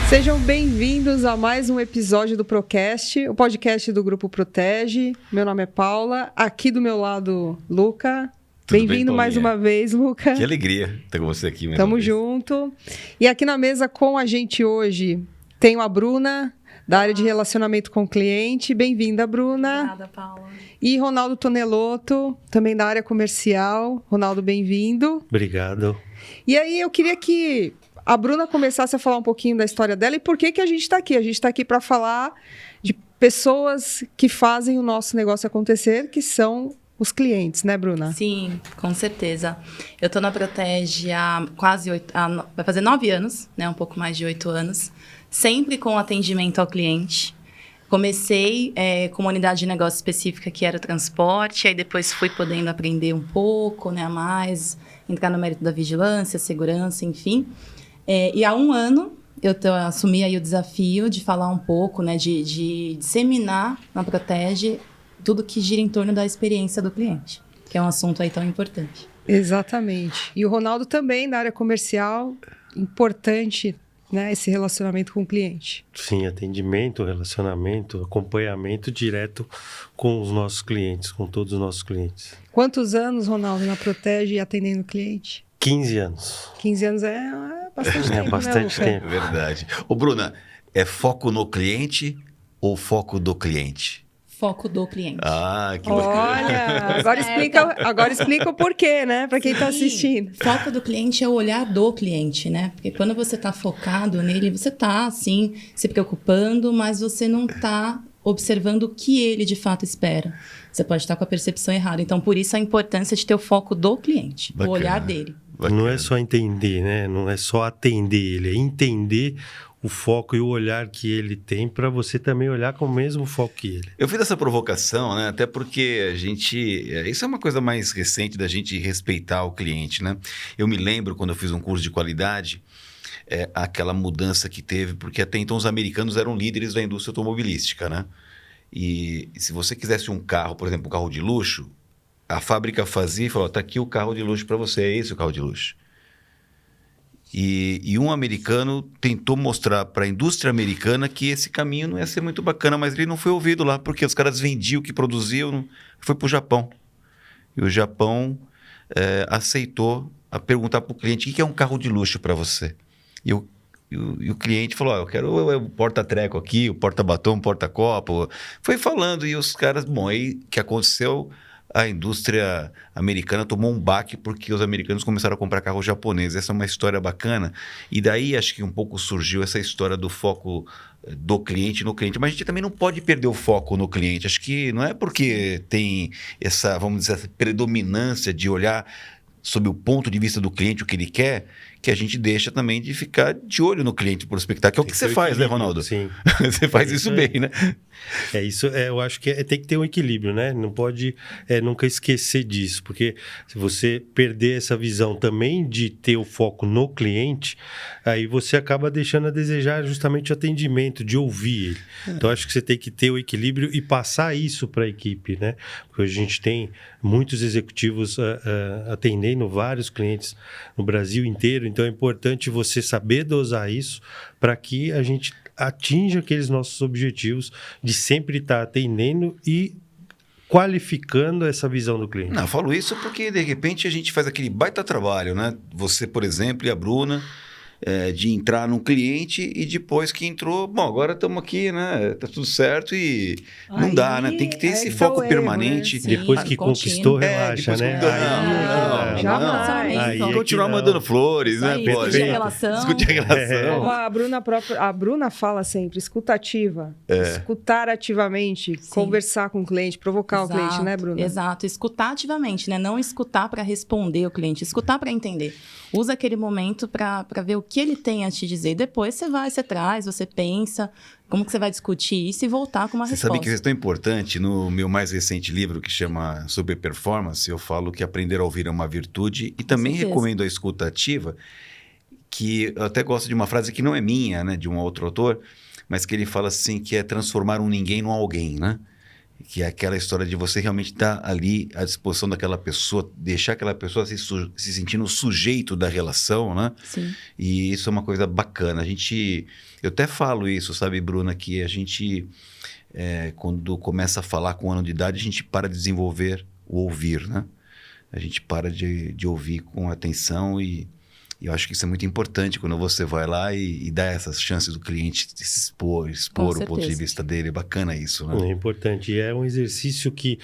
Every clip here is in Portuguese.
Sejam bem-vindos a mais um episódio do Procast, o podcast do Grupo Protege. Meu nome é Paula, aqui do meu lado, Luca. Bem-vindo mais uma vez, Luca. Que alegria estar com você aqui. Tamo junto. E aqui na mesa com a gente hoje, tenho a Bruna, da área de relacionamento com o cliente. Bem-vinda, Bruna. Obrigada, Paula. E Ronaldo Tonelotto, também da área comercial. Ronaldo, bem-vindo. Obrigado. E aí, eu queria que a Bruna começasse a falar um pouquinho da história dela e por que a gente está aqui. A gente está aqui para falar de pessoas que fazem o nosso negócio acontecer, que são os clientes, né, Bruna? Sim, com certeza. Eu estou na Protege há quase vai fazer 9 anos, né? Um pouco mais de 8 anos. Sempre com atendimento ao cliente. Comecei com uma unidade de negócio específica que era o transporte, aí depois fui podendo aprender um pouco, né, a mais, entrar no mérito da vigilância, segurança, enfim. E há um ano eu assumi aí o desafio de falar um pouco, né, de disseminar na Protege tudo que gira em torno da experiência do cliente, que é um assunto aí tão importante. Exatamente. E o Ronaldo também, da área comercial, importante, né, esse relacionamento com o cliente. Sim, atendimento, relacionamento, acompanhamento direto com os nossos clientes, com todos os nossos clientes. Quantos anos, Ronaldo, na Protege e atendendo o cliente? 15 anos. 15 anos é bastante tempo, bastante né, tempo. É verdade. Ô, Bruna, é foco no cliente ou foco do cliente? Foco do cliente. Ah, que bacana. Olha, agora explica o porquê, né? Para quem está assistindo. Foco do cliente é o olhar do cliente, né? Porque quando você está focado nele, você está, sim, se preocupando, mas você não está observando o que ele de fato espera. Você pode estar com a percepção errada. Então, por isso a importância de ter o foco do cliente, Bacana. o olhar dele. Bacana. Não é só entender, né? Não é só atender ele, é entender o foco e o olhar que ele tem para você também olhar com o mesmo foco que ele. Eu fiz essa provocação, né? Até porque a gente... Isso é uma coisa mais recente da gente respeitar o cliente, né? Eu me lembro quando eu fiz um curso de qualidade, aquela mudança que teve, porque até então os americanos eram líderes da indústria automobilística, né? E se você quisesse um carro, por exemplo, um carro de luxo, a fábrica fazia e falou, tá aqui o carro de luxo para você, é esse o carro de luxo. E um americano tentou mostrar para a indústria americana que esse caminho não ia ser muito bacana, mas ele não foi ouvido lá, porque os caras vendiam o que produziam, foi para o Japão. E o Japão aceitou a perguntar para o cliente, o que é um carro de luxo para você? E o cliente falou, eu quero o porta-treco aqui, o porta-batom, o porta-copo. Foi falando, e os caras, aí o que aconteceu? A indústria americana tomou um baque porque os americanos começaram a comprar carros japoneses. Essa é uma história bacana. E daí acho que um pouco surgiu essa história do foco do cliente no cliente. Mas a gente também não pode perder o foco no cliente. Acho que não é porque tem essa, vamos dizer, essa predominância de olhar sob o ponto de vista do cliente, o que ele quer, que a gente deixa também de ficar de olho no cliente prospectar, que é o que você faz, né, Ronaldo? Sim. Você faz isso bem, né? Eu acho que tem que ter um equilíbrio, né? Não pode nunca esquecer disso, porque se você perder essa visão também de ter o foco no cliente, aí você acaba deixando a desejar justamente o atendimento, de ouvir ele. Então, acho que você tem que ter o equilíbrio e passar isso para a equipe, né? Porque a gente tem muitos executivos atendendo vários clientes no Brasil inteiro, então é importante você saber dosar isso para que a gente atinja aqueles nossos objetivos de sempre estar atendendo e qualificando essa visão do cliente. Não, eu falo isso porque, de repente, a gente faz aquele baita trabalho, né? Você, por exemplo, e a Bruna, de entrar num cliente e depois que entrou, agora estamos aqui, né? Tá tudo certo e não dá, né? Tem que ter esse foco permanente. Né? Depois que conquistou, relaxa, depois né? Não. Jamais. Continuar mandando flores, né? Discutir a relação. Discutir a relação. A Bruna fala sempre, escutativa. Escutar ativamente, conversar com o cliente, provocar o cliente, né, Bruna? Exato, escutar ativamente, né? Não escutar para responder o cliente, escutar para entender. Usa aquele momento para ver o que ele tem a te dizer. Depois você traz, você pensa, como que você vai discutir isso e voltar com uma resposta. Você sabe que isso é tão importante? No meu mais recente livro, que chama Sobre Performance, eu falo que aprender a ouvir é uma virtude e também recomendo a escuta ativa, que eu até gosto de uma frase que não é minha, né, de um outro autor, mas que ele fala assim, que é transformar um ninguém num alguém, né? que é aquela história de você realmente estar ali à disposição daquela pessoa, deixar aquela pessoa se sentindo sujeito da relação, né? Sim. E isso é uma coisa bacana. Eu até falo isso, sabe, Bruna, que a gente, quando começa a falar com 1 ano de idade, a gente para de desenvolver o ouvir, né? A gente para de ouvir com atenção e eu acho que isso é muito importante quando você vai lá e dá essas chances do cliente de se expor o ponto de vista dele. É bacana isso, né? É importante. E é um exercício que,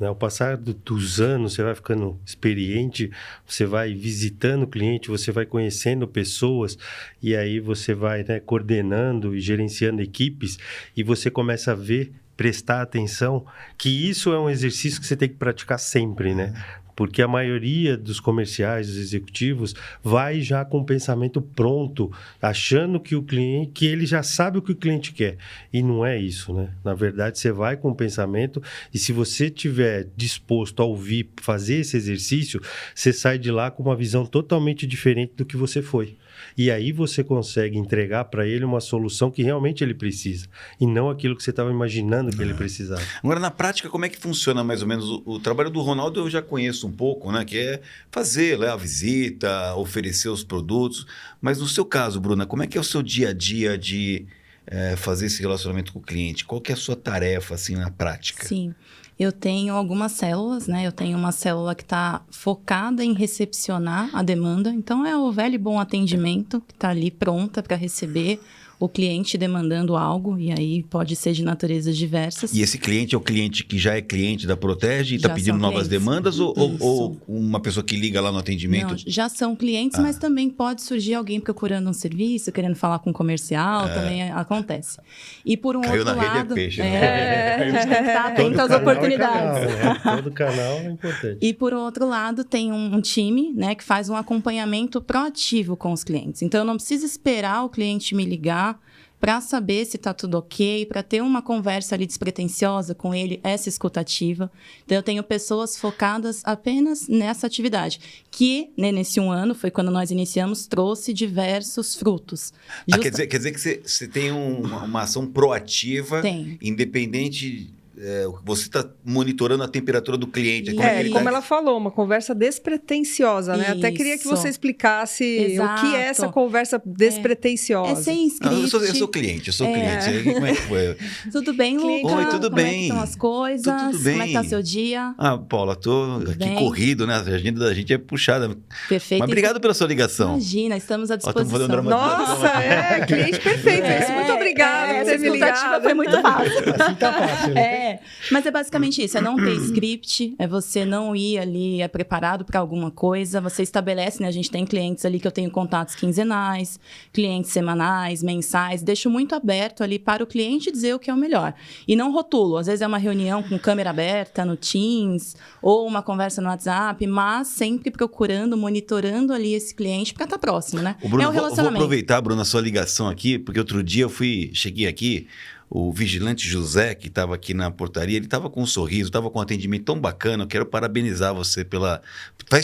ao passar dos anos, você vai ficando experiente, você vai visitando o cliente, você vai conhecendo pessoas, e aí você vai, né, coordenando e gerenciando equipes, e você começa a ver, prestar atenção, que isso é um exercício que você tem que praticar sempre, né? Porque a maioria dos comerciais, dos executivos, vai já com o pensamento pronto, achando que ele já sabe o que o cliente quer. E não é isso, né? Na verdade, você vai com o pensamento e se você estiver disposto a ouvir, fazer esse exercício, você sai de lá com uma visão totalmente diferente do que você foi. E aí você consegue entregar para ele uma solução que realmente ele precisa, e não aquilo que você estava imaginando que ele precisava. Agora, na prática, como é que funciona mais ou menos o trabalho do Ronaldo? Eu já conheço um pouco, né? Que é fazer a visita, oferecer os produtos. Mas no seu caso, Bruna, como é que é o seu dia a dia de fazer esse relacionamento com o cliente? Qual que é a sua tarefa, assim, na prática? Sim. Eu tenho algumas células, né? Eu tenho uma célula que está focada em recepcionar a demanda. Então, é o velho e bom atendimento que está ali pronta para receber o cliente demandando algo. E aí pode ser de naturezas diversas. E esse cliente é o cliente que já é cliente da Protege e está pedindo novas demandas? Ou uma pessoa que liga lá no atendimento? Não, já são clientes, mas também pode surgir alguém procurando um serviço, querendo falar com um comercial, também acontece. E por um Caiu outro na lado... rede é peixe, né? A gente tem que estar atento às oportunidades. Todo canal é importante. E por outro lado, tem um time, né, que faz um acompanhamento proativo com os clientes. Então, eu não preciso esperar o cliente me ligar para saber se está tudo ok, para ter uma conversa ali despretensiosa com ele, essa escutativa. Então, eu tenho pessoas focadas apenas nessa atividade, que, né, nesse 1 ano, foi quando nós iniciamos, trouxe diversos frutos. Quer dizer que você tem uma ação proativa, independente... você está monitorando a temperatura do cliente. Como ela falou, uma conversa despretensiosa, né? Até queria que você explicasse o que é essa conversa despretensiosa. É sem script. Eu sou cliente. Como é que foi? Tudo bem, Lucas? Oi, tudo bem? Como é que estão as coisas? Tudo bem. Como é que tá seu dia? Paula, tô aqui corrido, né? A agenda da gente é puxada. Perfeito. Mas obrigado pela sua ligação. Imagina, estamos à disposição. Nossa, cliente perfeito. Muito obrigada por ter me ligado. Foi muito fácil. Assim tá fácil, né? Mas é basicamente isso, é não ter script, é você não ir ali preparado para alguma coisa, você estabelece, né? A gente tem clientes ali que eu tenho contatos quinzenais, clientes semanais, mensais, deixo muito aberto ali para o cliente dizer o que é o melhor. E não rotulo, às vezes é uma reunião com câmera aberta no Teams, ou uma conversa no WhatsApp, mas sempre procurando, monitorando ali esse cliente para estar próximo, né? Bruno, é o relacionamento. Vou aproveitar, Bruno, a sua ligação aqui, porque outro dia cheguei aqui, o vigilante José, que estava aqui na portaria, ele estava com um sorriso, estava com um atendimento tão bacana. Eu quero parabenizar você pela...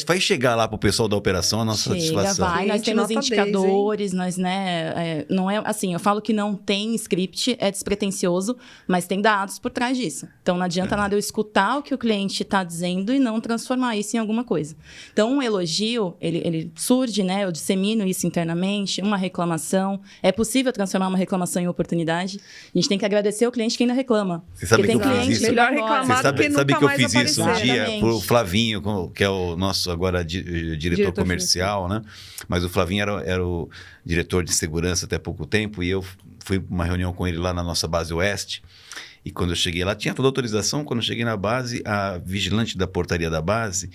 Vai chegar lá para o pessoal da operação a nossa satisfação. Vai. Nós temos indicadores, nós, né... não é assim, eu falo que não tem script, é despretensioso, mas tem dados por trás disso. Então, não adianta nada eu escutar o que o cliente está dizendo e não transformar isso em alguma coisa. Então, um elogio, ele surge, né? Eu dissemino isso internamente, uma reclamação. É possível transformar uma reclamação em oportunidade. A gente tem que agradecer o cliente que ainda reclama. Você sabe que eu fiz isso? Melhor reclamar do que nunca mais aparecer. Sabe que eu fiz isso um dia pro Flavinho, que é o nosso agora diretor comercial, né? Mas o Flavinho era o diretor de segurança até pouco tempo e eu fui para uma reunião com ele lá na nossa base oeste. E quando eu cheguei lá, tinha toda a autorização. Quando eu cheguei na base, a vigilante da portaria da base...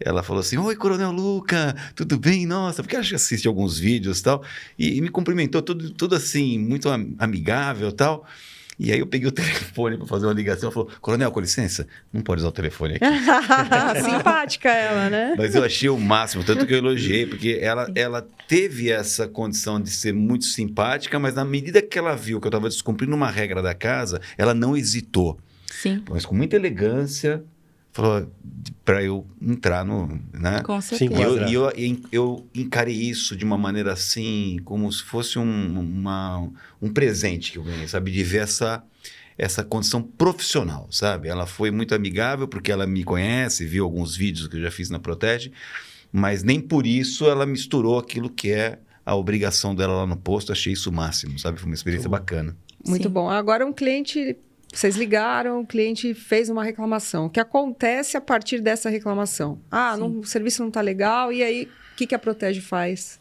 Ela falou assim, oi, Coronel Luca, tudo bem? Nossa, porque ela já assiste alguns vídeos e tal. E me cumprimentou, tudo assim, muito amigável e tal. E aí eu peguei o telefone para fazer uma ligação. Ela falou, Coronel, com licença, não pode usar o telefone aqui. Simpática ela, né? Mas eu achei o máximo, tanto que eu elogiei, porque ela teve essa condição de ser muito simpática, mas na medida que ela viu que eu estava descumprindo uma regra da casa, ela não hesitou. Sim. Mas com muita elegância... falou para eu entrar no... né? Com certeza. E eu encarei isso de uma maneira assim, como se fosse um presente que eu ganhei, sabe? De ver essa condição profissional, sabe? Ela foi muito amigável porque ela me conhece, viu alguns vídeos que eu já fiz na Protege, mas nem por isso ela misturou aquilo que é a obrigação dela lá no posto. Achei isso o máximo, sabe? Foi uma experiência bacana. Muito Sim. bom. Agora um cliente, vocês ligaram, o cliente fez uma reclamação. O que acontece a partir dessa reclamação? O serviço não está legal, e aí o que a Protege faz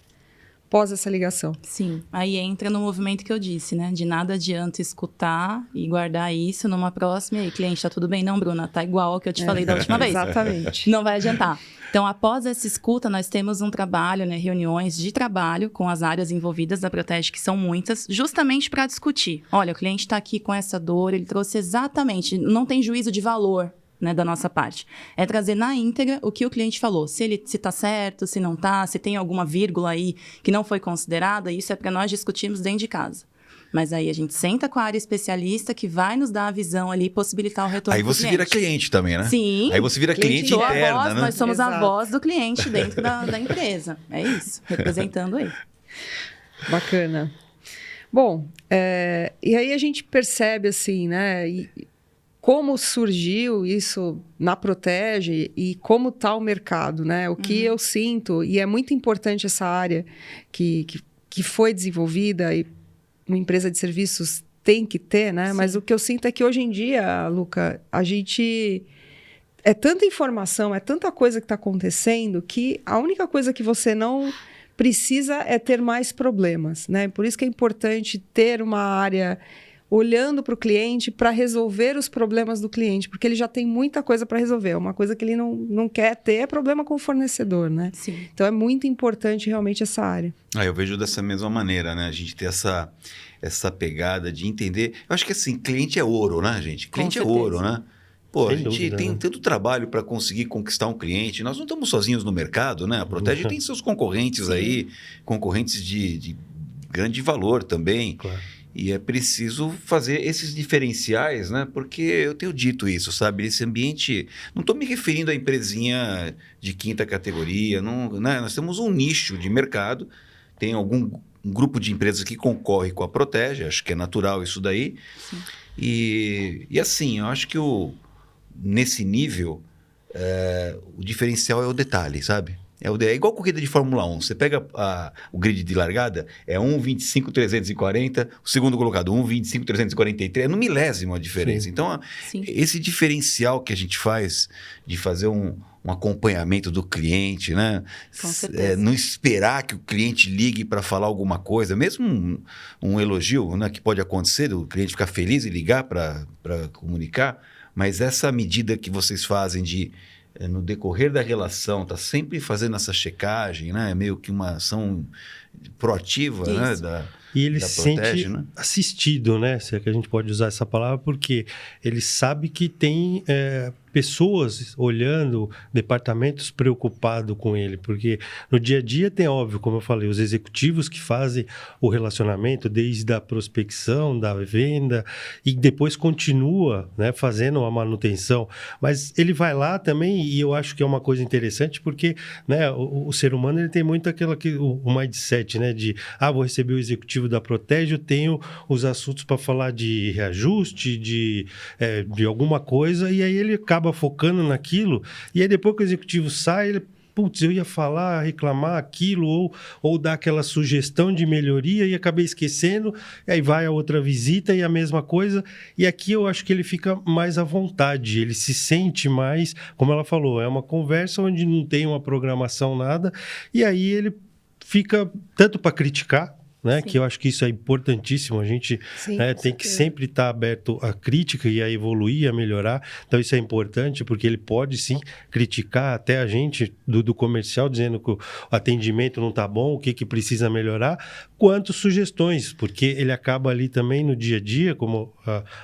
pós essa ligação? Sim, aí entra no movimento que eu disse, né? De nada adianta escutar e guardar isso numa próxima. E aí, cliente, tá tudo bem? Não, Bruna, tá igual ao que eu te falei da última vez. Exatamente. Não vai adiantar. Então, após essa escuta, nós temos um trabalho, né, reuniões de trabalho com as áreas envolvidas da Protege, que são muitas, justamente para discutir. Olha, o cliente está aqui com essa dor, ele trouxe exatamente, não tem juízo de valor, né, da nossa parte. É trazer na íntegra o que o cliente falou. Se está certo, se não está, se tem alguma vírgula aí que não foi considerada, isso é para nós discutirmos dentro de casa. Mas aí a gente senta com a área especialista que vai nos dar a visão ali e possibilitar o retorno Aí pro você cliente. vira cliente também, né? Sim. Aí você vira cliente Sou a interna, voz, né? nós somos a Exato. voz do cliente dentro da empresa. É isso, representando ele. Bacana. Bom, e aí a gente percebe assim, né? Como surgiu isso na Protege e como está o mercado, né? O que eu sinto, e é muito importante essa área que foi desenvolvida e uma empresa de serviços tem que ter, né? Sim. Mas o que eu sinto é que hoje em dia, Luca, a gente... É tanta informação, é tanta coisa que está acontecendo que a única coisa que você não precisa é ter mais problemas, né? Por isso que é importante ter uma área olhando para o cliente para resolver os problemas do cliente, porque ele já tem muita coisa para resolver. Uma coisa que ele não quer ter é problema com o fornecedor, né? Sim. Então é muito importante realmente essa área. Eu vejo dessa mesma maneira, né? A gente ter essa pegada de entender. Eu acho que assim, cliente é ouro, né, gente? Cliente é certeza. ouro, né? Pô, Sem a gente dúvida, tem né? tanto trabalho para conseguir conquistar um cliente. Nós não estamos sozinhos no mercado, né? A Protege tem seus concorrentes aí, concorrentes de grande valor também. Claro. E é preciso fazer esses diferenciais, né? Porque eu tenho dito isso, sabe? Esse ambiente... Não estou me referindo à empresinha de quinta categoria, não, né? Nós temos um nicho de mercado, tem um grupo de empresas que concorre com a Protege, acho que é natural isso daí. Sim. E assim, eu acho que nesse nível, o diferencial é o detalhe, sabe? É igual corrida de Fórmula 1. Você pega o grid de largada, é 1,25,340, o segundo colocado 1,25,343, é no milésimo a diferença. Sim. Então, Sim. esse diferencial que a gente faz de fazer um acompanhamento do cliente, né? Com certeza. Não esperar que o cliente ligue para falar alguma coisa, mesmo um elogio, né, que pode acontecer, o cliente ficar feliz e ligar para comunicar, mas essa medida que vocês fazem de no decorrer da relação, tá sempre fazendo essa checagem, né? É meio que uma ação proativa, né? Isso. E ele da se sente Protege, né? assistido, né? Se é que a gente pode usar essa palavra, porque ele sabe que tem pessoas olhando, departamentos preocupados com ele, porque no dia a dia tem, óbvio, como eu falei, os executivos que fazem o relacionamento desde a prospecção, da venda, e depois continua, né, fazendo a manutenção, mas ele vai lá também, e eu acho que é uma coisa interessante, porque, né, o ser humano ele tem muito o mindset, né, de, vou receber o executivo da Protege, eu tenho os assuntos para falar de reajuste, de alguma coisa, e aí ele acaba focando naquilo, e aí depois que o executivo sai, ele, putz, eu ia falar, reclamar aquilo, ou dar aquela sugestão de melhoria e acabei esquecendo, e aí vai a outra visita e a mesma coisa, e aqui eu acho que ele fica mais à vontade, ele se sente mais, como ela falou, é uma conversa onde não tem uma programação, nada, e aí ele fica tanto para criticar, né? Que eu acho que isso é importantíssimo, a gente tem que sempre estar aberto à crítica e a evoluir, a melhorar, então isso é importante porque ele pode sim criticar até a gente do comercial dizendo que o atendimento não está bom, o que precisa melhorar, quanto sugestões, porque ele acaba ali também no dia a dia, como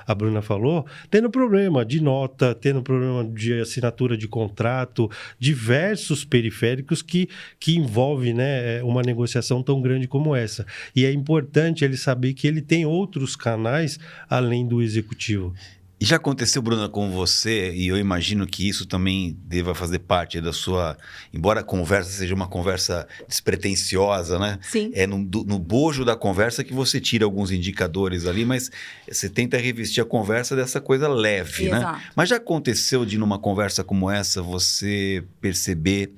a Bruna falou, tendo problema de nota, tendo problema de assinatura de contrato, diversos periféricos que envolvem, né, uma negociação tão grande como essa. E é importante ele saber que ele tem outros canais além do executivo. E já aconteceu, Bruna, com você, e eu imagino que isso também deva fazer parte da sua... Embora a conversa seja uma conversa despretensiosa, né? Sim. É no bojo da conversa que você tira alguns indicadores ali, mas você tenta revestir a conversa dessa coisa leve, Exato. né? Mas já aconteceu de, numa conversa como essa, você perceber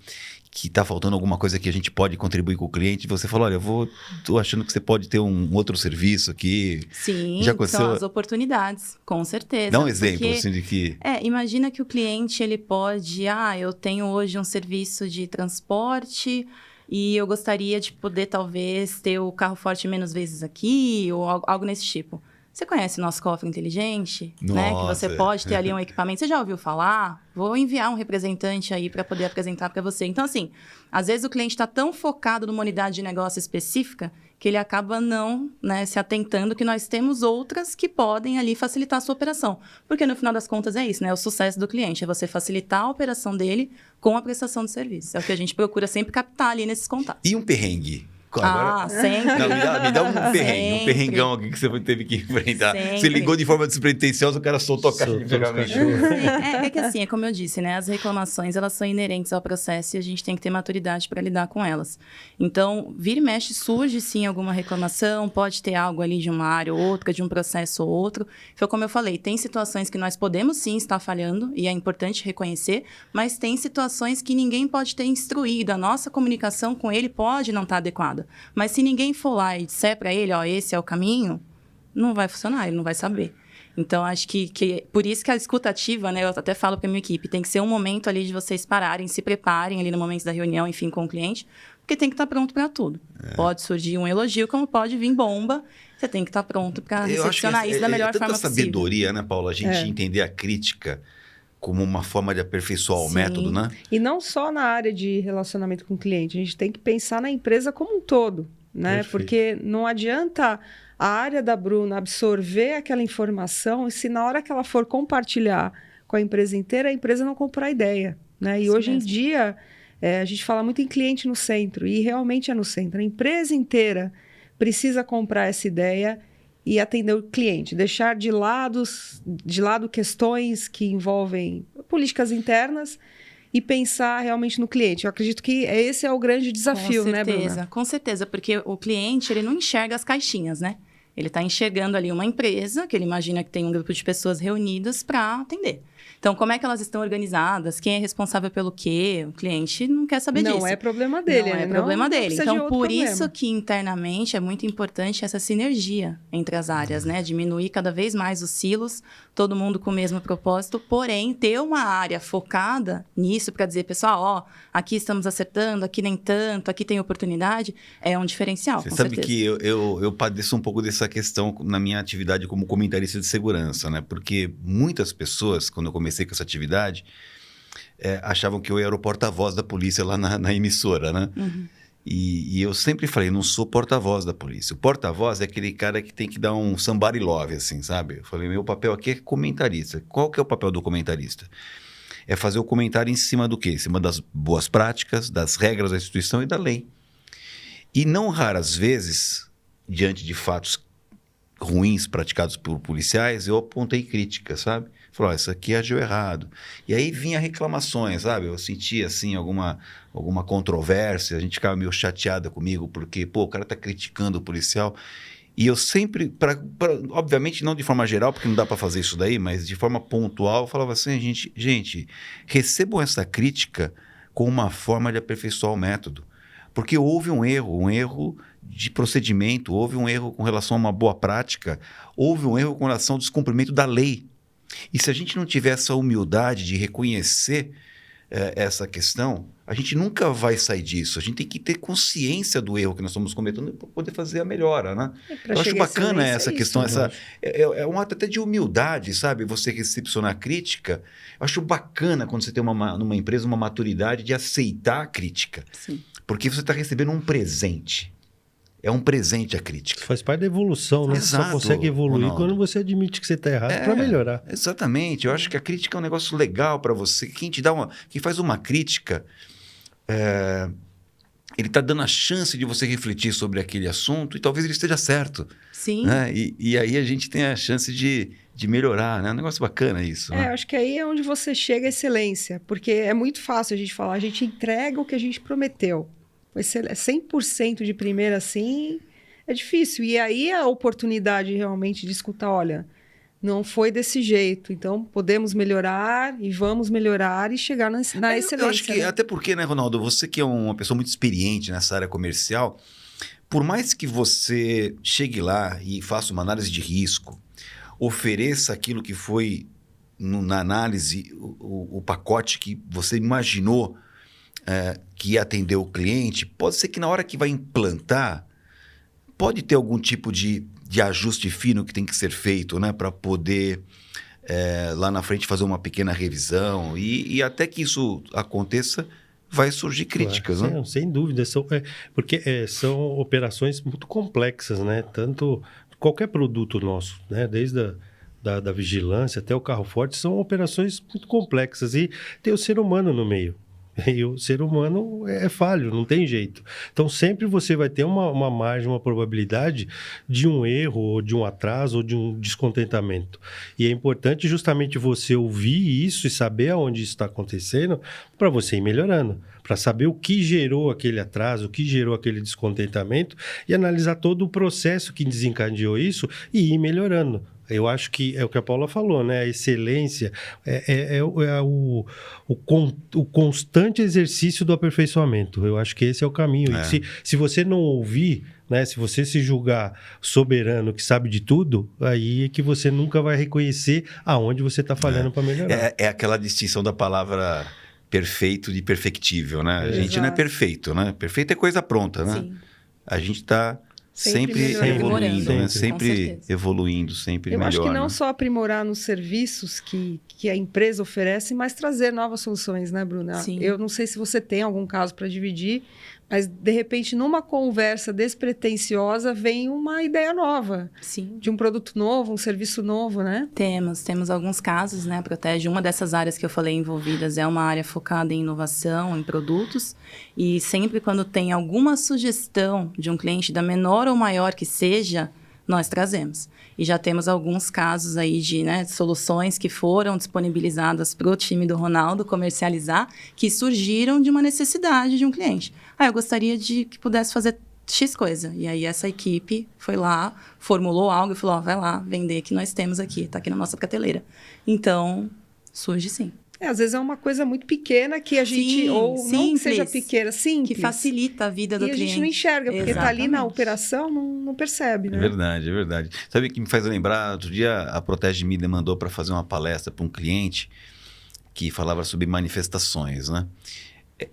que está faltando alguma coisa que a gente pode contribuir com o cliente, você fala, olha, tô achando que você pode ter um outro serviço aqui. Sim, Já aconteceu? são as oportunidades, com certeza. Dá um exemplo, Porque, assim, de que... imagina que o cliente, ele pode... eu tenho hoje um serviço de transporte e eu gostaria de poder, talvez, ter o carro forte menos vezes aqui, ou algo nesse tipo. Você conhece o nosso cofre inteligente? Né? Que você pode ter ali um equipamento. Você já ouviu falar? Vou enviar um representante aí para poder apresentar para você. Então, assim, às vezes o cliente está tão focado numa unidade de negócio específica que ele acaba não, né, se atentando que nós temos outras que podem ali facilitar a sua operação. Porque no final das contas é isso, né? O sucesso do cliente é você facilitar a operação dele com a prestação de serviço. É o que a gente procura sempre captar ali nesses contatos. E um perrengue? Agora... sempre. Não, me dá um perrengue, um Sempre. perrengão aqui que você teve que enfrentar. Sempre. Você ligou de forma despretensiosa, o cara soltou a caixa de pegamento. É que assim, é como eu disse, né? As reclamações, elas são inerentes ao processo e a gente tem que ter maturidade para lidar com elas. Então, vira e mexe, surge sim alguma reclamação, pode ter algo ali de uma área ou outra, de um processo ou outro. Foi como eu falei, tem situações que nós podemos sim estar falhando e é importante reconhecer, mas tem situações que ninguém pode ter instruído. A nossa comunicação com ele pode não estar adequada. Mas se ninguém for lá e disser para ele, esse é o caminho, não vai funcionar, ele não vai saber. Então, acho que por isso que a escuta ativa, né, eu até falo para a minha equipe, tem que ser um momento ali de vocês pararem, se preparem ali no momento da reunião, enfim, com o cliente, porque tem que estar pronto para tudo. Pode surgir um elogio, como pode vir bomba, você tem que estar pronto para recepcionar isso da melhor forma possível. É tanta sabedoria, né, Paula, a gente entender a crítica como uma forma de aperfeiçoar o método, né? E não só na área de relacionamento com o cliente, a gente tem que pensar na empresa como um todo, né? Perfeito. Porque não adianta a área da Bruna absorver aquela informação e se na hora que ela for compartilhar com a empresa inteira, a empresa não comprar a ideia, né? E Isso hoje mesmo. em dia, a gente fala muito em cliente no centro, e realmente é no centro. A empresa inteira precisa comprar essa ideia e atender o cliente, deixar de lado questões que envolvem políticas internas e pensar realmente no cliente. Eu acredito que esse é o grande desafio, né, Bruna? Com certeza, porque o cliente, ele não enxerga as caixinhas, né? Ele está enxergando ali uma empresa, que ele imagina que tem um grupo de pessoas reunidas para atender. Então, como é que elas estão organizadas? Quem é responsável pelo quê? O cliente não quer saber disso. Não é problema dele, Não né? é problema dele. precisa de Então, outro por problema. isso que internamente é muito importante essa sinergia entre as áreas, né? Diminuir cada vez mais os silos, todo mundo com o mesmo propósito, porém, ter uma área focada nisso para dizer, pessoal, aqui estamos acertando, aqui nem tanto, aqui tem oportunidade, é um diferencial, Você com sabe certeza. que eu padeço um pouco dessa questão na minha atividade como comentarista de segurança, né? Porque muitas pessoas, quando eu comecei com essa atividade, achavam que eu era o porta-voz da polícia lá na emissora, né? Uhum. E eu sempre falei, não sou porta-voz da polícia. O porta-voz é aquele cara que tem que dar um somebody love, assim, sabe? Eu falei, meu papel aqui é comentarista. Qual que é o papel do comentarista? É fazer o comentário em cima do quê? Em cima das boas práticas, das regras da instituição e da lei. E não raras vezes, diante de fatos ruins praticados por policiais, eu apontei críticas, sabe? Falou, isso aqui agiu errado. E aí vinha reclamações, sabe? Eu sentia, assim, alguma controvérsia, a gente ficava meio chateada comigo, porque, o cara tá criticando o policial. E eu sempre, obviamente não de forma geral, porque não dá para fazer isso daí, mas de forma pontual, eu falava assim, gente, recebam essa crítica como uma forma de aperfeiçoar o método. Porque houve um erro de procedimento, houve um erro com relação a uma boa prática, houve um erro com relação ao descumprimento da lei. E se a gente não tiver essa humildade de reconhecer essa questão, a gente nunca vai sair disso. A gente tem que ter consciência do erro que nós estamos cometendo para poder fazer a melhora, né? Eu acho bacana essa questão, é um ato até de humildade, sabe? Você recepcionar a crítica. Eu acho bacana quando você tem numa empresa uma maturidade de aceitar a crítica. Sim. Porque você está recebendo um presente. É um presente a crítica. Faz parte da evolução, né? Exato, Você só consegue evoluir Ronaldo. quando você admite que você está errado para melhorar. Exatamente. Eu acho que a crítica é um negócio legal para você. Quem faz uma crítica, ele está dando a chance de você refletir sobre aquele assunto e talvez ele esteja certo. Sim. Né? E aí a gente tem a chance de de melhorar, né? Um negócio bacana isso, né? Acho que aí é onde você chega à excelência, porque é muito fácil a gente falar, a gente entrega o que a gente prometeu. 100% de primeira, assim, é difícil. E aí a oportunidade realmente de escutar, olha, não foi desse jeito, então podemos melhorar e vamos melhorar e chegar na excelência. Eu acho que, né? até porque, né, Ronaldo, você que é uma pessoa muito experiente nessa área comercial, por mais que você chegue lá e faça uma análise de risco, ofereça aquilo que foi na análise, o pacote que você imaginou que ia atender o cliente, pode ser que na hora que vai implantar, pode ter algum tipo de ajuste fino que tem que ser feito, né, para poder lá na frente fazer uma pequena revisão e até que isso aconteça, vai surgir críticas, né? Sem dúvida, porque são operações muito complexas, né? Tanto qualquer produto nosso, né? Desde da vigilância até o carro forte, são operações muito complexas e tem o ser humano no meio. E o ser humano é falho, não tem jeito. Então, sempre você vai ter uma margem, uma probabilidade de um erro, ou de um atraso, ou de um descontentamento. E é importante justamente você ouvir isso e saber aonde isso está acontecendo para você ir melhorando. Para saber o que gerou aquele atraso, o que gerou aquele descontentamento e analisar todo o processo que desencadeou isso e ir melhorando. Eu acho que é o que a Paula falou, né? A excelência o constante exercício do aperfeiçoamento. Eu acho que esse é o caminho. E se você não ouvir, né? Se você se julgar soberano, que sabe de tudo, aí é que você nunca vai reconhecer aonde você está falhando para melhorar. É aquela distinção da palavra perfeito de perfectível, né? A gente não é perfeito, né? Perfeito é coisa pronta, né? Sim. A gente está sempre evoluindo, né? Sempre evoluindo, sempre melhor. Eu acho que não né? só aprimorar nos serviços que a empresa oferece, mas trazer novas soluções, né, Bruna? Sim. Eu não sei se você tem algum caso para dividir, mas, de repente, numa conversa despretensiosa, vem uma ideia nova. Sim. De um produto novo, um serviço novo, né? Temos alguns casos, né? Protege. Uma dessas áreas que eu falei envolvidas é uma área focada em inovação, em produtos. E sempre quando tem alguma sugestão de um cliente, da menor ou maior que seja, nós trazemos. E já temos alguns casos aí de soluções que foram disponibilizadas para o time do Ronaldo comercializar, que surgiram de uma necessidade de um cliente. Eu gostaria de que pudesse fazer X coisa. E aí essa equipe foi lá, formulou algo e falou, vai lá, vender que nós temos aqui, está aqui na nossa prateleira. Então, surge sim. Às vezes é uma coisa muito pequena que a gente, ou simples, não que seja pequena, simples. Que facilita a vida do cliente. E a gente não enxerga, porque está ali na Exatamente. operação, não percebe, né? É verdade. Sabe o que me faz lembrar? Outro dia a Protege me demandou para fazer uma palestra para um cliente que falava sobre manifestações, né?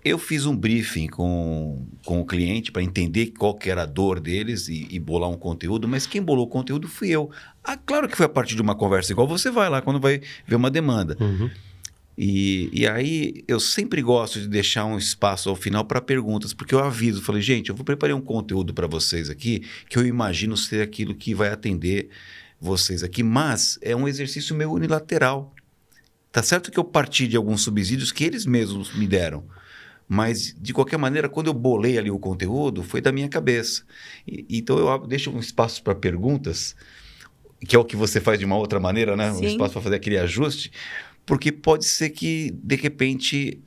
Eu fiz um briefing com o cliente para entender qual que era a dor deles e bolar um conteúdo, mas quem bolou o conteúdo fui eu. Claro que foi a partir de uma conversa igual você vai lá quando vai ver uma demanda. Uhum. E aí eu sempre gosto de deixar um espaço ao final para perguntas, porque eu aviso, falei, gente, eu vou preparar um conteúdo para vocês aqui que eu imagino ser aquilo que vai atender vocês aqui, mas é um exercício meio unilateral. Tá certo que eu parti de alguns subsídios que eles mesmos me deram, mas, de qualquer maneira, quando eu bolei ali o conteúdo, foi da minha cabeça. Então, eu deixo um espaço para perguntas, que é o que você faz de uma outra maneira, né? Sim. Um espaço para fazer aquele ajuste, porque pode ser que, de repente,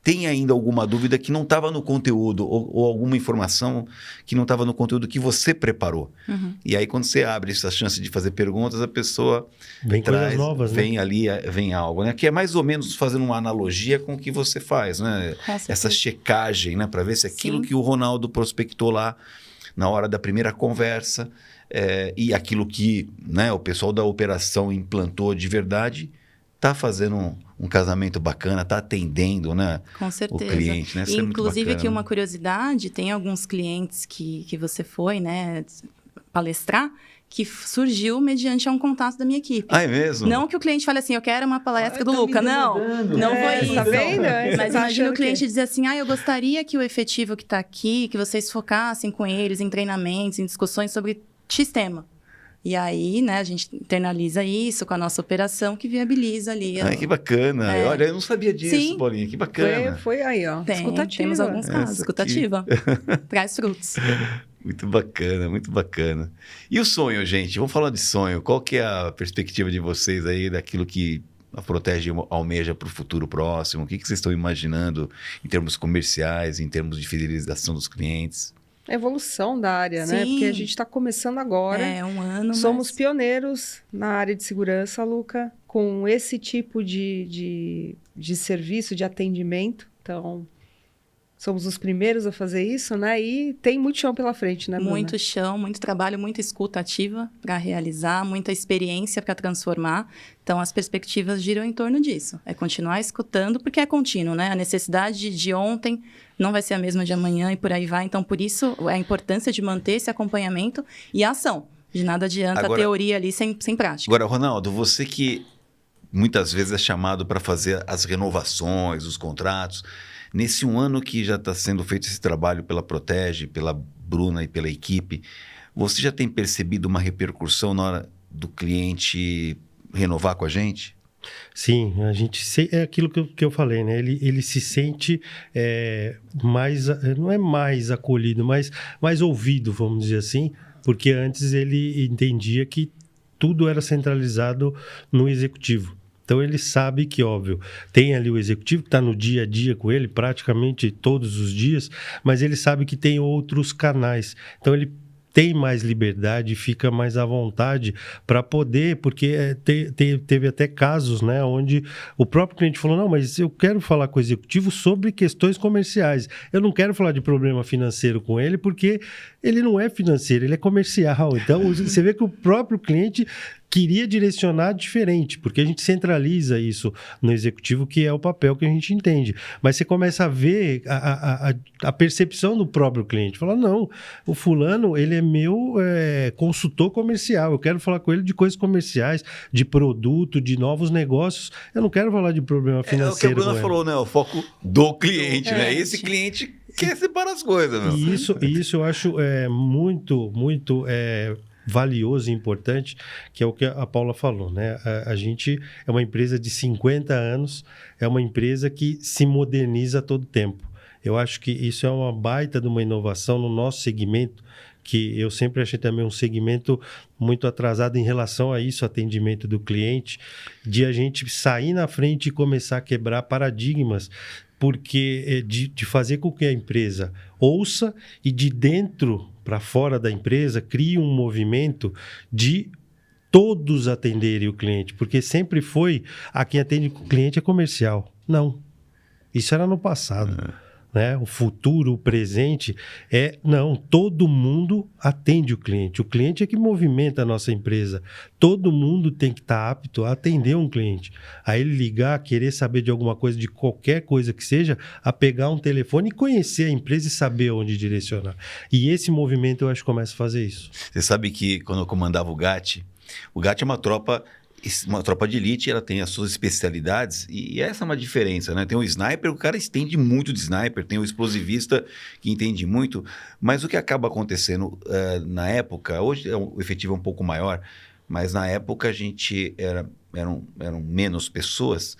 tenha ainda alguma dúvida que não estava no conteúdo, ou alguma informação que não estava no conteúdo que você preparou. Uhum. E aí, quando você abre essa chance de fazer perguntas, a pessoa Vem coisas novas, vem ali, vem algo, né? Que é mais ou menos fazendo uma analogia com o que você faz, né? Essa checagem, né? Para ver se aquilo Sim. que o Ronaldo prospectou lá na hora da primeira conversa e aquilo que, né, o pessoal da operação implantou de verdade está fazendo um casamento bacana, está atendendo, né, Com certeza. o cliente. Né? Isso é muito Inclusive, bacana. aqui uma curiosidade, tem alguns clientes que você foi, né, palestrar, que surgiu mediante um contato da minha equipe. É mesmo? Não que o cliente fale assim, eu quero uma palestra do tá Luca. me Não demandando. foi Tá isso. vendo? Mas imagina o cliente dizer assim, eu gostaria que o efetivo que está aqui, que vocês focassem com eles em treinamentos, em discussões sobre X tema. E aí, né, a gente internaliza isso com a nossa operação, que viabiliza ali. Que bacana. Olha, eu não sabia disso, Sim. Paulinha. Que bacana. Foi aí, ó. Escutativa. Temos alguns casos. Essa Escutativa. Traz frutos. Muito bacana, muito bacana. E o sonho, gente? Vamos falar de sonho. Qual que é a perspectiva de vocês aí daquilo que a Protege almeja para o futuro próximo? O que vocês estão imaginando em termos comerciais, em termos de fidelização dos clientes? Evolução da área, né? Sim. Porque a gente está começando agora. É, um ano, Somos mas... pioneiros na área de segurança, Luca, com esse tipo de serviço, de atendimento. Então, somos os primeiros a fazer isso, né? E tem muito chão pela frente, né, Bruna? Muito chão, muito trabalho, muita escuta ativa para realizar, muita experiência para transformar. Então, as perspectivas giram em torno disso. É continuar escutando, porque é contínuo, né? A necessidade de ontem não vai ser a mesma de amanhã e por aí vai. Então, por isso, a importância de manter esse acompanhamento e a ação. De nada adianta a teoria ali sem prática. Agora, Ronaldo, você que muitas vezes é chamado para fazer as renovações, os contratos... Nesse um ano que já está sendo feito esse trabalho pela Protege, pela Bruna e pela equipe, você já tem percebido uma repercussão na hora do cliente renovar com a gente? Sim, a gente é aquilo que eu falei, né? Ele se sente mais, não é mais acolhido, mas mais ouvido, vamos dizer assim, porque antes ele entendia que tudo era centralizado no executivo. Então, ele sabe que, óbvio, tem ali o executivo que está no dia a dia com ele, praticamente todos os dias, mas ele sabe que tem outros canais. Então, ele tem mais liberdade, fica mais à vontade para poder, porque teve até casos, né, onde o próprio cliente falou, não, mas eu quero falar com o executivo sobre questões comerciais. Eu não quero falar de problema financeiro com ele, porque ele não é financeiro, ele é comercial. Então, você vê que o próprio cliente queria direcionar diferente, porque a gente centraliza isso no executivo, que é o papel que a gente entende. Mas você começa a ver a percepção do próprio cliente. Fala, não, o fulano, ele é meu consultor comercial, eu quero falar com ele de coisas comerciais, de produto, de novos negócios. Eu não quero falar de problema financeiro. É o que a Bruna falou, né? O foco do cliente, né? Esse cliente quer separar as coisas. Meu. E isso eu acho muito, muito... valioso e importante, que é o que a Paula falou, né? A gente é uma empresa de 50 anos, é uma empresa que se moderniza a todo tempo. Eu acho que isso é uma baita de uma inovação no nosso segmento, que eu sempre achei também um segmento muito atrasado em relação a isso, atendimento do cliente, de a gente sair na frente e começar a quebrar paradigmas, porque de fazer com que a empresa ouça e de dentro para fora da empresa crie um movimento de todos atenderem o cliente, porque sempre foi a quem atende o cliente é comercial. Não, isso era no passado. Né? O futuro, o presente não, todo mundo atende o cliente é que movimenta a nossa empresa, todo mundo tem que estar apto a atender um cliente, a ele ligar, querer saber de alguma coisa, de qualquer coisa que seja, a pegar um telefone e conhecer a empresa e saber onde direcionar, e esse movimento eu acho que começa a fazer isso. Você sabe que quando eu comandava o GAT é uma tropa de elite, ela tem as suas especialidades e essa é uma diferença, né? Tem o sniper, o cara entende muito de sniper, tem o explosivista que entende muito, mas o que acaba acontecendo na época, hoje o efetivo é um pouco maior, mas na época a gente eram menos pessoas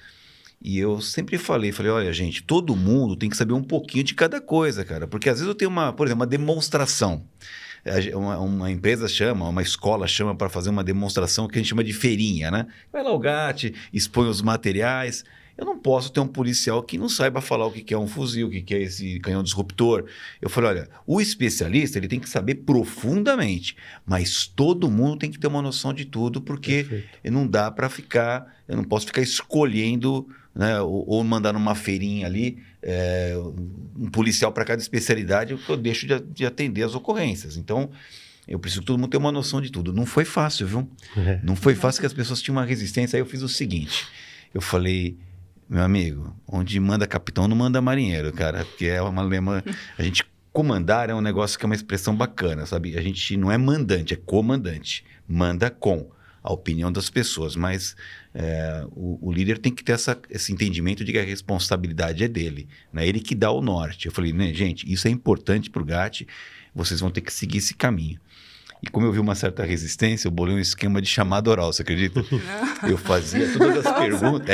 e eu sempre falei, olha gente, todo mundo tem que saber um pouquinho de cada coisa, cara, porque às vezes eu tenho por exemplo, uma demonstração. Uma empresa chama, uma escola chama para fazer uma demonstração que a gente chama de feirinha, né? Vai lá o GAT, expõe os materiais. Eu não posso ter um policial que não saiba falar o que é um fuzil, o que é esse canhão disruptor. Eu falei, olha, o especialista ele tem que saber profundamente, mas todo mundo tem que ter uma noção de tudo, porque não dá para eu não posso ficar escolhendo, né, ou mandar numa feirinha ali um policial para cada especialidade, que eu deixo de atender as ocorrências. Então, eu preciso que todo mundo tenha uma noção de tudo. Não foi fácil, viu? Não foi fácil, que as pessoas tinham uma resistência. Aí eu fiz o seguinte, eu falei, meu amigo, onde manda capitão não manda marinheiro, cara, porque é uma lema... A gente comandar é um negócio que é uma expressão bacana, sabe? A gente não é mandante, é comandante. Manda com a opinião das pessoas, mas o líder tem que ter esse entendimento de que a responsabilidade é dele, né? Ele que dá o norte. Eu falei, né, gente, isso é importante para o GAT, vocês vão ter que seguir esse caminho. E como eu vi uma certa resistência, eu bolei um esquema de chamada oral, você acredita? Eu fazia todas as perguntas,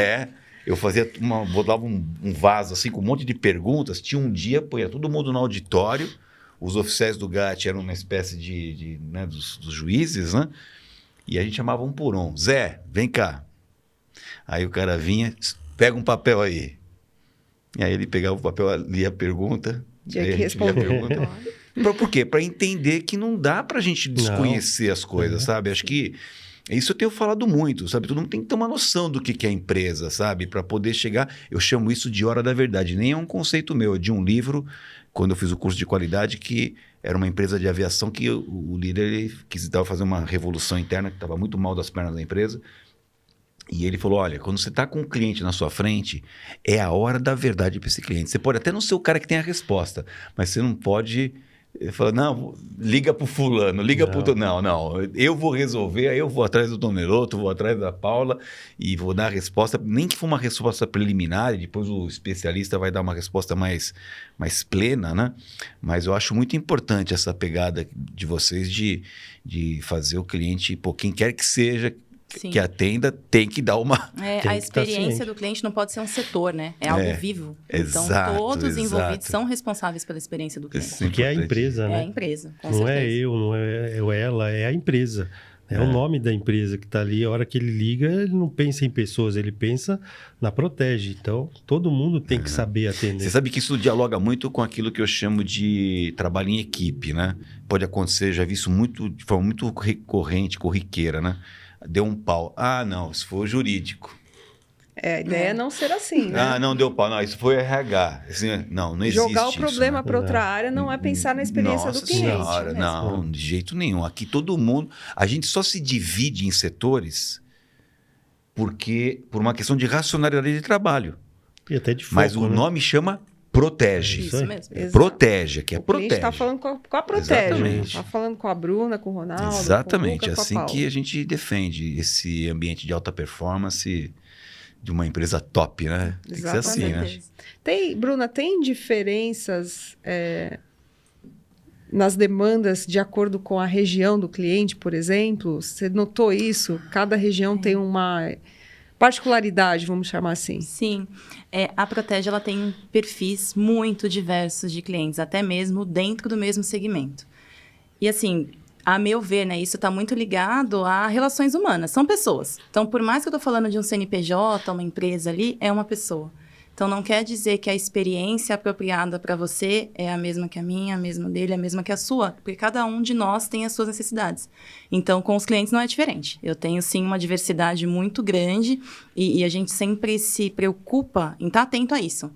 botava um vaso assim com um monte de perguntas, tinha um dia, punha todo mundo no auditório, os oficiais do GAT eram uma espécie né, dos juízes, né? E a gente chamava um por um. Zé, vem cá. Aí o cara vinha, pega um papel aí. E aí ele pegava o papel, lia a pergunta. Tinha que responder. Por quê? Para entender que não dá para a gente desconhecer as coisas, sabe? Acho que isso eu tenho falado muito, sabe? Todo mundo tem que ter uma noção do que é a empresa, sabe? Para poder chegar... Eu chamo isso de hora da verdade. Nem é um conceito meu, é de um livro, quando eu fiz o curso de qualidade, que era uma empresa de aviação que o líder ele quis fazer uma revolução interna, que estava muito mal das pernas da empresa. E ele falou, olha, quando você está com um cliente na sua frente, é a hora da verdade para esse cliente. Você pode até não ser o cara que tem a resposta, mas você não pode... Ele falou, não, liga para o fulano, liga para o... Não, eu vou resolver, aí eu vou atrás do Dom Neroto, vou atrás da Paula e vou dar a resposta, nem que for uma resposta preliminar, e depois o especialista vai dar uma resposta mais plena, né? Mas eu acho muito importante essa pegada de vocês de fazer o cliente, quem quer que seja... Sim. Que atenda, tem que dar uma... A experiência do cliente não pode ser um setor, né? É algo vivo. Exato, então, todos os envolvidos são responsáveis pela experiência do cliente. Porque é a empresa, né? É a empresa, com não certeza. É eu, não é ela, é a empresa. É o nome da empresa que está ali. A hora que ele liga, ele não pensa em pessoas, ele pensa na Protege. Então, todo mundo tem que saber atender. Você sabe que isso dialoga muito com aquilo que eu chamo de trabalho em equipe, né? Pode acontecer, já vi isso de forma muito recorrente, corriqueira, né? Deu um pau. Ah, não, isso foi o jurídico. A ideia é não ser assim, né? Ah, não deu pau. Não, isso foi RH. Assim, não existe Jogar o problema isso, né? para outra área não é pensar na experiência do cliente. Senhora, não, de jeito nenhum. Aqui todo mundo... A gente só se divide em setores por uma questão de racionalidade de trabalho. E até de foco, mas o nome chama Protege. Isso mesmo. Protege, que é O Protege. cliente está falando com a Protege. Está falando com a Bruna, com o Ronaldo, Exatamente. com o Luca, Assim com a Paula. que a gente defende esse ambiente de alta performance de uma empresa top, né? Tem que ser assim, né? Bruna, tem diferenças nas demandas de acordo com a região do cliente, por exemplo? Você notou isso? Cada região tem uma particularidade, vamos chamar assim. Sim. A Protege ela tem perfis muito diversos de clientes, até mesmo dentro do mesmo segmento. E assim, a meu ver, né, isso está muito ligado a relações humanas. São pessoas. Então, por mais que eu estou falando de um CNPJ, uma empresa ali, é uma pessoa. Então, não quer dizer que a experiência apropriada para você é a mesma que a minha, a mesma dele, a mesma que a sua, porque cada um de nós tem as suas necessidades. Então, com os clientes não é diferente. Eu tenho, sim, uma diversidade muito grande e a gente sempre se preocupa em estar atento a isso.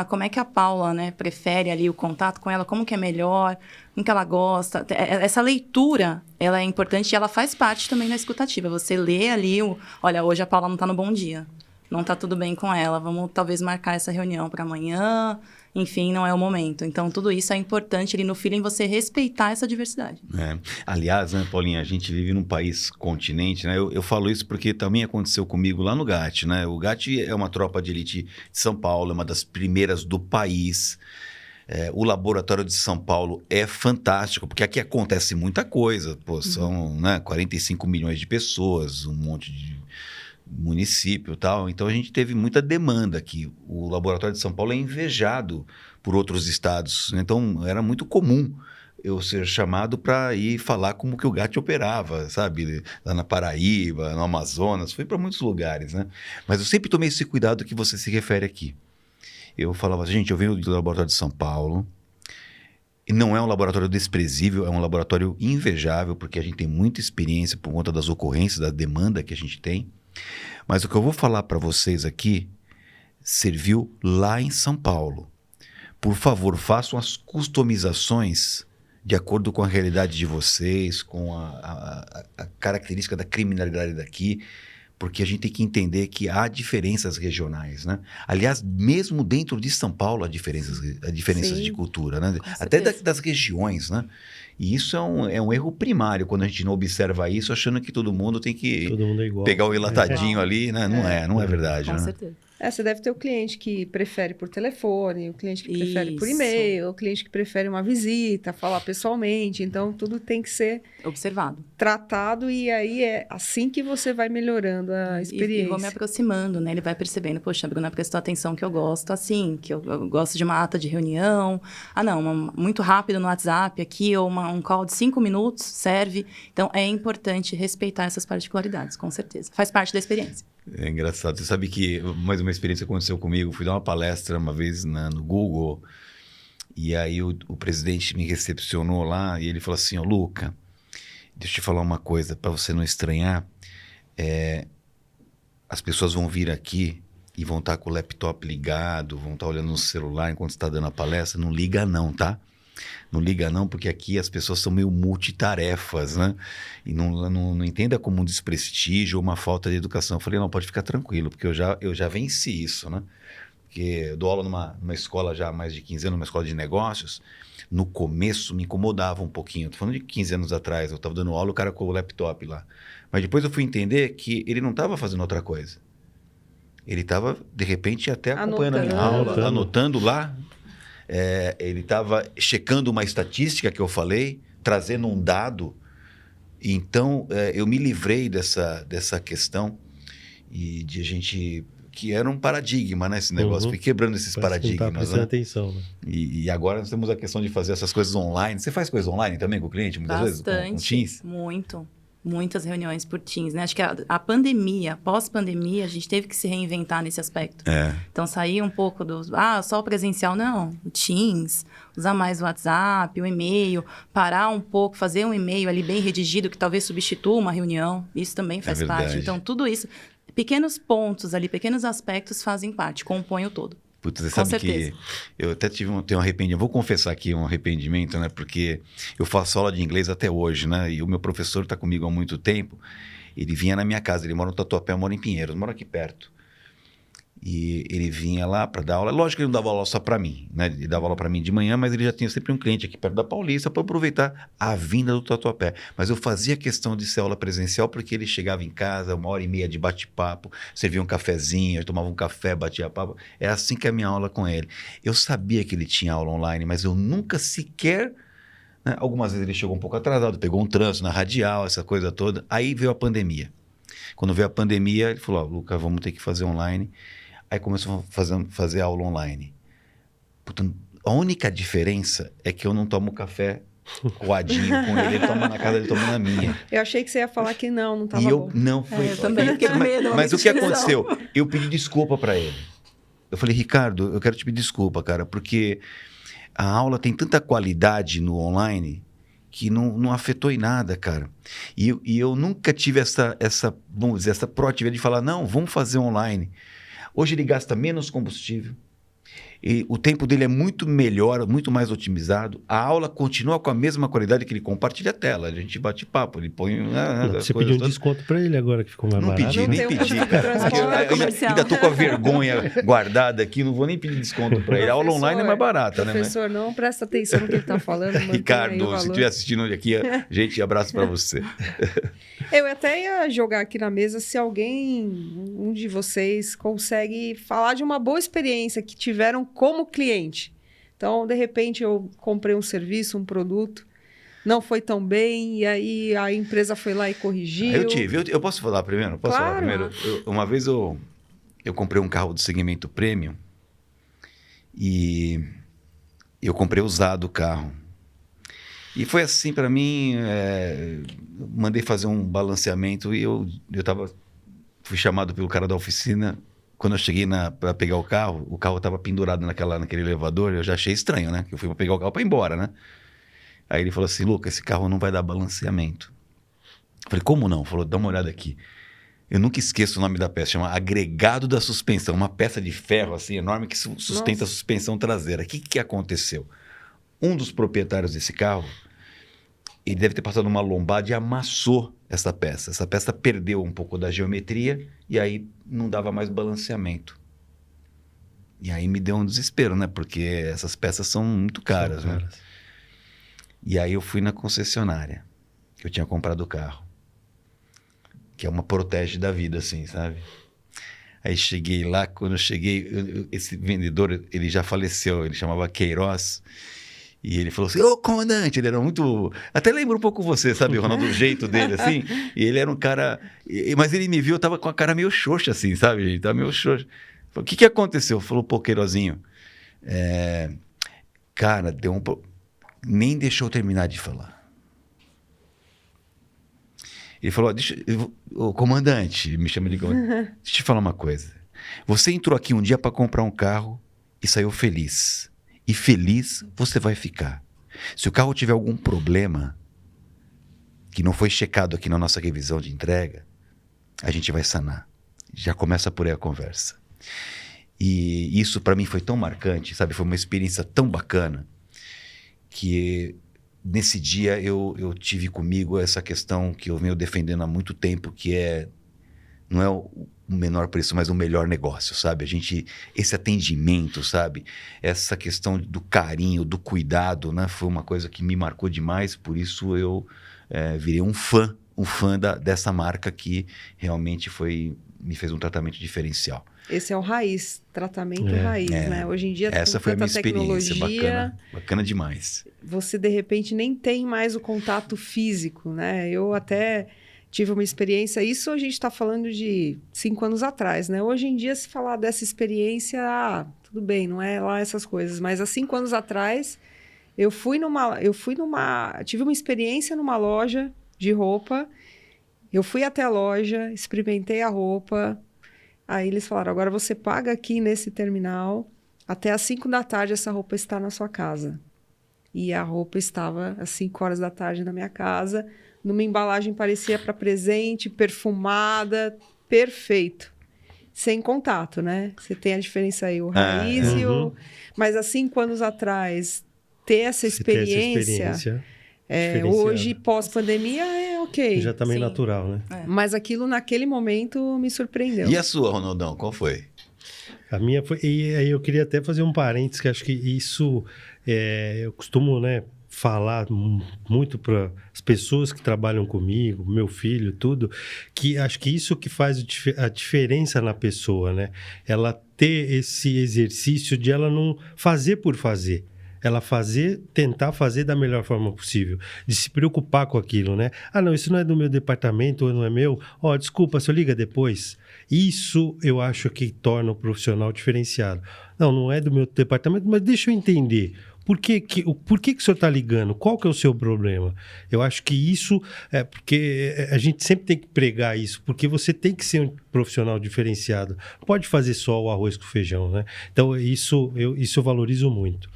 Como é que a Paula, né, prefere ali o contato com ela, como que é melhor, como que ela gosta. Essa leitura, ela é importante e ela faz parte também da escutativa. Você lê ali, olha, hoje a Paula não está no bom dia. Não está tudo bem com ela, vamos talvez marcar essa reunião para amanhã, enfim, não é o momento. Então, tudo isso é importante ali no feeling, você respeitar essa diversidade. Aliás, né, Paulinha, a gente vive num país continente, né? Eu falo isso porque também aconteceu comigo lá no GAT, né? O GAT é uma tropa de elite de São Paulo, é uma das primeiras do país. O laboratório de São Paulo é fantástico, porque aqui acontece muita coisa. São 45 milhões de pessoas, um monte de município e tal, então a gente teve muita demanda aqui. O laboratório de São Paulo é invejado por outros estados, então era muito comum eu ser chamado para ir falar como que o GAT operava, sabe? Lá na Paraíba, no Amazonas, fui para muitos lugares, né? Mas eu sempre tomei esse cuidado que você se refere aqui. Eu falava, gente, eu venho do laboratório de São Paulo, e não é um laboratório desprezível, é um laboratório invejável, porque a gente tem muita experiência por conta das ocorrências, da demanda que a gente tem. Mas o que eu vou falar para vocês aqui serviu lá em São Paulo. Por favor, façam as customizações de acordo com a realidade de vocês, com a característica da criminalidade daqui, porque a gente tem que entender que há diferenças regionais, né? Aliás, mesmo dentro de São Paulo há diferenças de cultura, né? Até das regiões, né? E isso é um erro primário quando a gente não observa isso, achando que todo mundo tem que todo mundo é igual. Pegar o enlatadinho ali, né? Não é verdade. Com né? certeza. Você deve ter o cliente que prefere por telefone, o cliente que prefere por e-mail, o cliente que prefere uma visita, falar pessoalmente. Então, tudo tem que ser observado, tratado, e aí é assim que você vai melhorando a experiência. E vou me aproximando, né? Ele vai percebendo, poxa, a Bruna prestou atenção que eu gosto assim, que eu gosto de uma ata de reunião. Muito rápido no WhatsApp aqui, ou um call de 5 minutos serve. Então, é importante respeitar essas particularidades, com certeza. Faz parte da experiência. É engraçado. Você sabe que mais uma experiência aconteceu comigo. Fui dar uma palestra uma vez no Google, e aí o presidente me recepcionou lá e ele falou assim, Luca, deixa eu te falar uma coisa, para você não estranhar, as pessoas vão vir aqui e vão estar com o laptop ligado, vão estar olhando no celular enquanto você está dando a palestra. Não liga não, tá? Não liga não, porque aqui as pessoas são meio multitarefas, né? E não entenda como um desprestígio ou uma falta de educação. Eu falei, não, pode ficar tranquilo, porque eu já venci isso, né? Porque eu dou aula numa escola já há mais de 15 anos, uma escola de negócios. No começo me incomodava um pouquinho. Estou falando de 15 anos atrás, eu estava dando aula, o cara com o laptop lá. Mas depois eu fui entender que ele não estava fazendo outra coisa. Ele estava, de repente, até acompanhando a minha aula, anotando lá. Ele estava checando uma estatística que eu falei, trazendo um dado. Então, eu me livrei dessa questão e de a gente... que era um paradigma, né? Esse negócio, fui quebrando esses paradigmas. Não tá prestando atenção, né? E agora nós temos a questão de fazer essas coisas online. Você faz coisas online também com o cliente, muitas vezes? Com Teams? Muito. Muitas reuniões por Teams, né? Acho que a pandemia, pós-pandemia, a gente teve que se reinventar nesse aspecto. Então, sair um pouco só o presencial. Não, o Teams, usar mais o WhatsApp, o e-mail, parar um pouco, fazer um e-mail ali bem redigido, que talvez substitua uma reunião. Isso também faz parte. Então, tudo isso, pequenos pontos ali, pequenos aspectos fazem parte, compõem o todo. Putz, você sabe que eu até tenho um arrependimento, vou confessar aqui um arrependimento, né? Porque eu faço aula de inglês até hoje, né? E o meu professor está comigo há muito tempo. Ele vinha na minha casa, ele mora no Tatuapé, eu moro em Pinheiros, moro aqui perto. E ele vinha lá para dar aula. Lógico que ele não dava aula só para mim, né? Ele dava aula para mim de manhã, mas ele já tinha sempre um cliente aqui perto da Paulista para aproveitar a vinda do Tatuapé. Mas eu fazia questão de ser aula presencial porque ele chegava em casa, 1h30 de bate-papo, servia um cafezinho, eu tomava um café, batia papo. Era assim que a minha aula com ele. Eu sabia que ele tinha aula online, mas eu nunca sequer... né? Algumas vezes ele chegou um pouco atrasado, pegou um trânsito na radial, essa coisa toda. Aí veio a pandemia. Quando veio a pandemia, ele falou, Luca, vamos ter que fazer online. Aí começou a fazer aula online. Portanto, a única diferença é que eu não tomo café coadinho com ele toma na casa, ele toma na minha. Eu achei que você ia falar que não estava bom. Não foi. Eu também fiquei com medo. Mas o que aconteceu? Eu pedi desculpa para ele. Eu falei, Ricardo, eu quero te pedir desculpa, cara, porque a aula tem tanta qualidade no online que não afetou em nada, cara. E eu nunca tive vamos dizer, essa proatividade de falar, não, vamos fazer online. Hoje ele gasta menos combustível, e o tempo dele é muito melhor, muito mais otimizado. A aula continua com a mesma qualidade que ele compartilha a tela. A gente bate papo, ele põe... Você pediu um desconto para ele agora que ficou mais barato? Não pedi, nem pedi, cara. Ainda estou com a vergonha guardada aqui, não vou nem pedir desconto para ele. A aula online é mais barata, né? Professor, não presta atenção no que ele está falando. Ricardo, se estiver assistindo aqui, gente, abraço para você. Eu até ia jogar aqui na mesa se um de vocês consegue falar de uma boa experiência que tiveram como cliente. Então, de repente, eu comprei um serviço, um produto, não foi tão bem, e aí a empresa foi lá e corrigiu. Eu posso falar primeiro? Falar primeiro? Uma vez eu comprei um carro do segmento premium e eu comprei usado o carro. E foi assim para mim, mandei fazer um balanceamento e fui chamado pelo cara da oficina. Quando eu cheguei para pegar o carro estava pendurado naquele elevador, eu já achei estranho, né? Eu fui para pegar o carro para ir embora, né? Aí ele falou assim, Luca, esse carro não vai dar balanceamento. Eu falei, como não? Ele falou, dá uma olhada aqui. Eu nunca esqueço o nome da peça, chama agregado da suspensão, uma peça de ferro assim enorme que sustenta a suspensão traseira. O que aconteceu? Um dos proprietários desse carro, ele deve ter passado uma lombada e amassou essa peça. Essa peça perdeu um pouco da geometria e aí não dava mais balanceamento. E aí me deu um desespero, né? Porque essas peças são muito caras, né? E aí eu fui na concessionária, que eu tinha comprado o carro. Que é uma protege da vida, assim, sabe? Aí cheguei lá, quando eu cheguei, esse vendedor, ele já faleceu, ele chamava Queiroz, e ele falou assim, ô comandante, ele era muito... Até lembro um pouco você, sabe, Ronaldo, do jeito dele, assim, e ele era um cara... Mas ele me viu, eu tava com a cara meio xoxa, assim, sabe, gente, tava meio xoxa. Falei, o que aconteceu? Falou, pô, Queirozinho, cara, nem deixou eu terminar de falar. Ele falou, ô comandante, me chama de comandante, deixa eu te falar uma coisa. Você entrou aqui um dia para comprar um carro e saiu feliz. E feliz você vai ficar. Se o carro tiver algum problema que não foi checado aqui na nossa revisão de entrega, a gente vai sanar. Já começa por aí a conversa. E isso para mim foi tão marcante, sabe? Foi uma experiência tão bacana que... Nesse dia eu tive comigo essa questão que eu venho defendendo há muito tempo, que não é o menor preço, mas o melhor negócio, sabe? Esse atendimento, sabe? Essa questão do carinho, do cuidado, né? Foi uma coisa que me marcou demais, por isso eu virei um fã dessa marca que realmente me fez um tratamento diferencial. Esse é o raiz, tratamento raiz, né? Hoje em dia, essa com foi a tanta minha experiência, tecnologia, bacana demais. Você, de repente, nem tem mais o contato físico, né? Eu até tive uma experiência, isso a gente está falando de 5 anos atrás, né? Hoje em dia, se falar dessa experiência, tudo bem, não é lá essas coisas, mas há 5 anos atrás, tive uma experiência numa loja de roupa, eu fui até a loja, experimentei a roupa. Aí eles falaram, agora você paga aqui nesse terminal, até às 5 da tarde essa roupa está na sua casa. E a roupa estava às 5 horas da tarde na minha casa, numa embalagem parecia para presente, perfumada, perfeito. Sem contato, né? Você tem a diferença aí, o raiz e o... Mas há 5 anos atrás, ter essa experiência hoje, pós-pandemia, ok. Já tá meio natural, né? Mas aquilo, naquele momento, me surpreendeu. E a sua, Ronaldão, qual foi? A minha foi... E aí eu queria até fazer um parênteses, que acho que isso... eu costumo, né, falar muito para as pessoas que trabalham comigo, meu filho, tudo, que acho que isso que faz a diferença na pessoa, né? Ela ter esse exercício de ela não fazer por fazer. Ela tentar fazer da melhor forma possível, de se preocupar com aquilo, né? Ah, não, isso não é do meu departamento, ou não é meu. Desculpa, se eu liga depois. Isso eu acho que torna o profissional diferenciado. Não é do meu departamento, mas deixa eu entender. Por que o senhor está ligando? Qual que é o seu problema? Eu acho que isso porque a gente sempre tem que pregar isso, porque você tem que ser um profissional diferenciado. Não pode fazer só o arroz com feijão, né? Então, isso eu valorizo muito.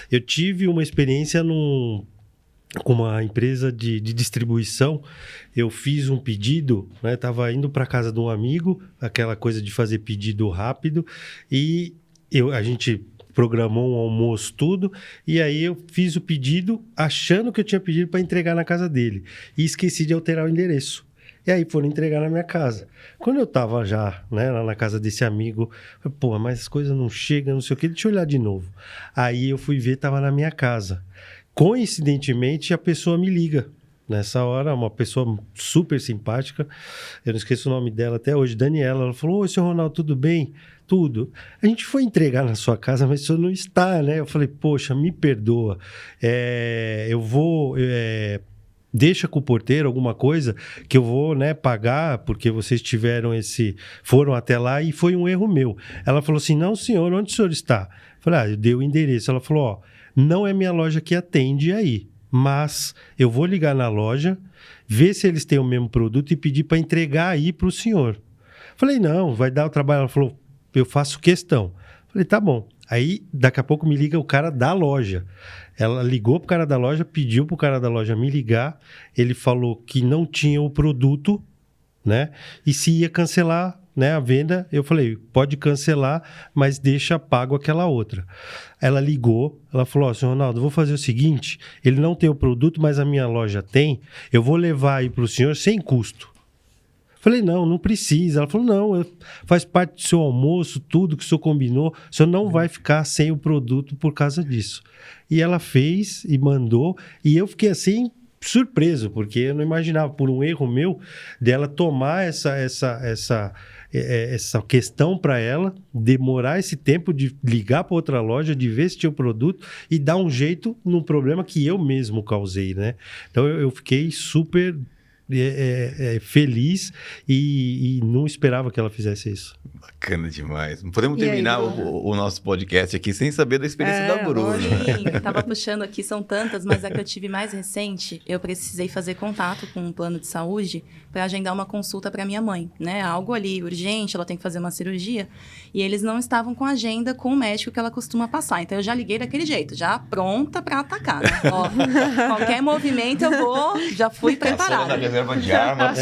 Eu tive uma experiência com uma empresa de distribuição. Eu fiz um pedido, né? Estava indo para casa de um amigo, aquela coisa de fazer pedido rápido, e a gente programou um almoço, tudo, e aí eu fiz o pedido achando que eu tinha pedido para entregar na casa dele, e esqueci de alterar o endereço. E aí foram entregar na minha casa. Quando eu estava já, né, lá na casa desse amigo, pô, mas as coisas não chegam, não sei o que, deixa eu olhar de novo. Aí eu fui ver, estava na minha casa. Coincidentemente, a pessoa me liga. Nessa hora, uma pessoa super simpática, eu não esqueço o nome dela até hoje, Daniela. Ela falou, oi, seu Ronaldo, tudo bem? Tudo. A gente foi entregar na sua casa, mas o senhor não está, né? Eu falei, poxa, me perdoa. Eu vou... deixa com o porteiro alguma coisa que eu vou, né, pagar, porque vocês foram até lá e foi um erro meu. Ela falou assim, não, senhor, onde o senhor está? Eu falei, eu dei o endereço. Ela falou, não é minha loja que atende aí, mas eu vou ligar na loja, ver se eles têm o mesmo produto e pedir para entregar aí para o senhor. Falei, não, vai dar o trabalho. Ela falou, eu faço questão. Falei, tá bom. Aí, daqui a pouco me liga o cara da loja. Ela ligou pro cara da loja, pediu pro cara da loja me ligar. Ele falou que não tinha o produto, né? E se ia cancelar, né, a venda. Eu falei, pode cancelar, mas deixa pago aquela outra. Ela ligou, ela falou, senhor Ronaldo, vou fazer o seguinte, ele não tem o produto, mas a minha loja tem. Eu vou levar aí pro senhor sem custo. Falei, não precisa. Ela falou, não, faz parte do seu almoço, tudo que o senhor combinou, o senhor não vai ficar sem o produto por causa disso. E ela fez e mandou, e eu fiquei assim, surpreso, porque eu não imaginava, por um erro meu, dela tomar essa questão para ela, demorar esse tempo de ligar para outra loja, de ver se tinha o produto e dar um jeito num problema que eu mesmo causei, né? Então eu fiquei super feliz e não esperava que ela fizesse isso. Bacana demais. Não podemos terminar o nosso podcast aqui sem saber da experiência da Bruna. Sim, eu tava puxando aqui, são tantas, mas a que eu tive mais recente, eu precisei fazer contato com um plano de saúde para agendar uma consulta para minha mãe, né? Algo ali urgente, ela tem que fazer uma cirurgia, e eles não estavam com agenda com o médico que ela costuma passar. Então eu já liguei daquele jeito, já pronta para atacar, né? Ó, qualquer movimento eu vou, já fui preparada. Reserva de armas.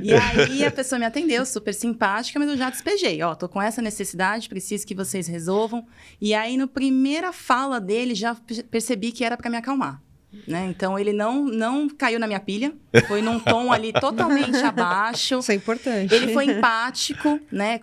E aí a pessoa me atendeu, super simpática, mas eu já despejei. Ó, tô com essa necessidade, preciso que vocês resolvam. E aí, na primeira fala dele, já percebi que era para me acalmar. Né? Então, ele não caiu na minha pilha. Foi num tom ali totalmente abaixo. Isso é importante. Ele foi empático, né?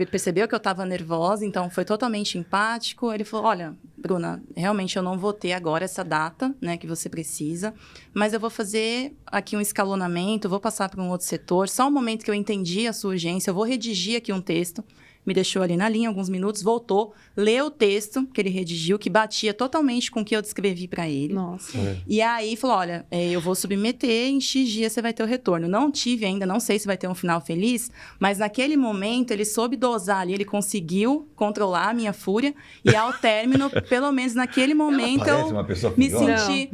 Percebeu que eu estava nervosa, então foi totalmente empático. Ele falou, olha, Bruna, realmente eu não vou ter agora essa data, né, que você precisa, mas eu vou fazer aqui um escalonamento, vou passar para um outro setor. Só o momento que eu entendi a sua urgência, eu vou redigir aqui um texto. Me deixou ali na linha alguns minutos, voltou, leu o texto que ele redigiu, que batia totalmente com o que eu descrevi para ele. Nossa. E aí falou, olha, eu vou submeter, em X dias você vai ter o retorno. Não tive ainda, não sei se vai ter um final feliz, mas naquele momento ele soube dosar ali, ele conseguiu controlar a minha fúria, e ao término, pelo menos naquele momento, eu me senti...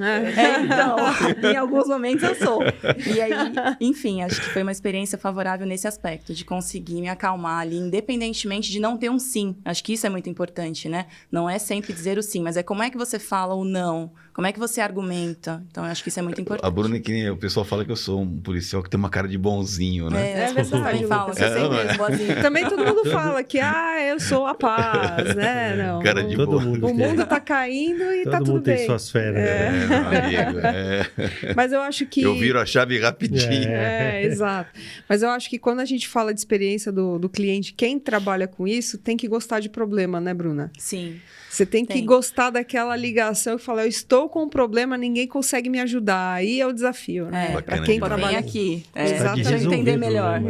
Então, em alguns momentos eu sou. E aí, enfim, acho que foi uma experiência favorável nesse aspecto, de conseguir me acalmar ali, independentemente de não ter um sim. Acho que isso é muito importante, né? Não é sempre dizer o sim, mas é como é que você fala o não, como é que você argumenta. Então, eu acho que isso é muito importante. A Bruna, que nem o pessoal fala que eu sou um policial que tem uma cara de bonzinho, né? As pessoas também falam, você sempre é boazinho. Também todo mundo fala que, eu sou a paz, né? Não, Cara de todo boa. mundo o mundo tá caindo e tá tudo mundo tem bem. suas férias. Meu amigo, Mas eu acho que... Eu viro a chave rapidinho. Exato. Mas eu acho que quando a gente fala de experiência do cliente, quem trabalha com isso tem que gostar de problema, né, Bruna? Sim. Você tem que gostar daquela ligação que fala, eu estou com um problema, ninguém consegue me ajudar. Aí é o desafio, né? Para quem trabalha trabalha aqui. Exatamente. Deixa eu entender melhor.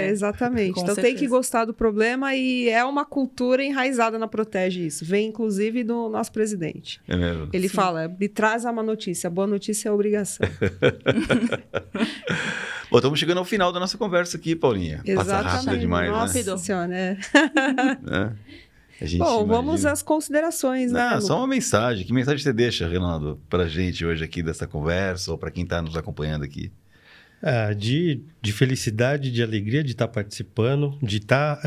Exatamente. Com então certeza. tem que gostar do problema e é uma cultura enraizada na Protege isso. Vem, inclusive, do nosso presidente. É mesmo? Ele fala, me traz uma notícia. Boa notícia é obrigação. Bom, estamos chegando ao final da nossa conversa aqui, Paulinha. Passa rápido demais, Nossa né? Senhora, A gente Bom, imagina. vamos às considerações, né? Não, só uma mensagem. Que mensagem você deixa, Renato, pra gente hoje aqui dessa conversa ou para quem está nos acompanhando aqui? De felicidade, de alegria de estar participando, de estar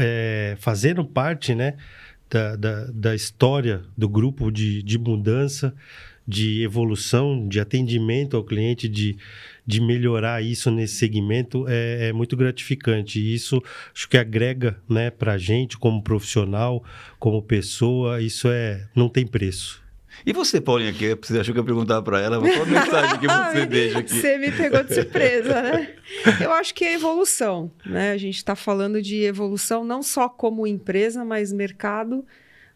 fazendo parte, né, da história do grupo de mudança, de evolução, de atendimento ao cliente, de melhorar isso nesse segmento é muito gratificante. E isso acho que agrega, né, para a gente como profissional, como pessoa, isso não tem preço. E você, Paulinha, que você achou que eu ia perguntar para ela, qual a mensagem que você deixa aqui? Você me pegou de surpresa, né? Eu acho que é evolução, né? A gente está falando de evolução não só como empresa, mas mercado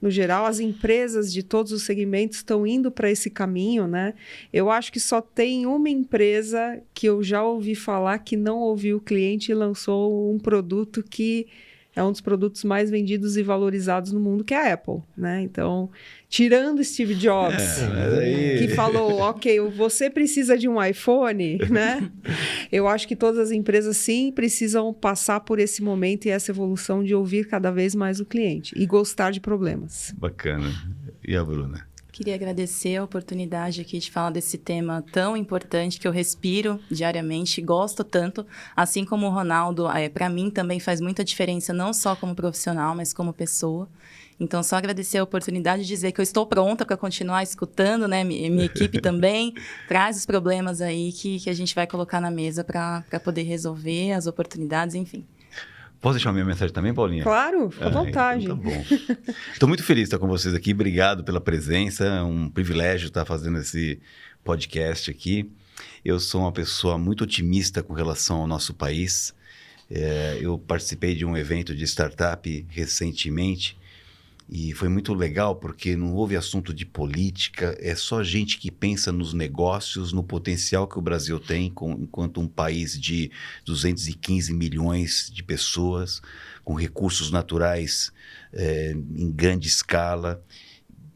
no geral. As empresas de todos os segmentos estão indo para esse caminho, né? Eu acho que só tem uma empresa que eu já ouvi falar que não ouviu o cliente e lançou um produto que é um dos produtos mais vendidos e valorizados no mundo, que é a Apple, né? Então, tirando Steve Jobs, que falou, ok, você precisa de um iPhone, né? Eu acho que todas as empresas, sim, precisam passar por esse momento e essa evolução de ouvir cada vez mais o cliente e gostar de problemas. Bacana. E a Bruna? Queria agradecer a oportunidade aqui de falar desse tema tão importante que eu respiro diariamente, gosto tanto, assim como o Ronaldo, para mim também faz muita diferença, não só como profissional, mas como pessoa. Então, só agradecer a oportunidade de dizer que eu estou pronta para continuar escutando, né? Minha equipe também traz os problemas aí que a gente vai colocar na mesa para poder resolver as oportunidades, enfim. Posso deixar uma minha mensagem também, Paulinha? Claro, fica à vontade. Então tá bom. Estou muito feliz de estar com vocês aqui. Obrigado pela presença. É um privilégio estar fazendo esse podcast aqui. Eu sou uma pessoa muito otimista com relação ao nosso país. Eu participei de um evento de startup recentemente E foi muito legal porque não houve assunto de política, é só gente que pensa nos negócios, no potencial que o Brasil tem, enquanto um país de 215 milhões de pessoas, com recursos naturais em grande escala.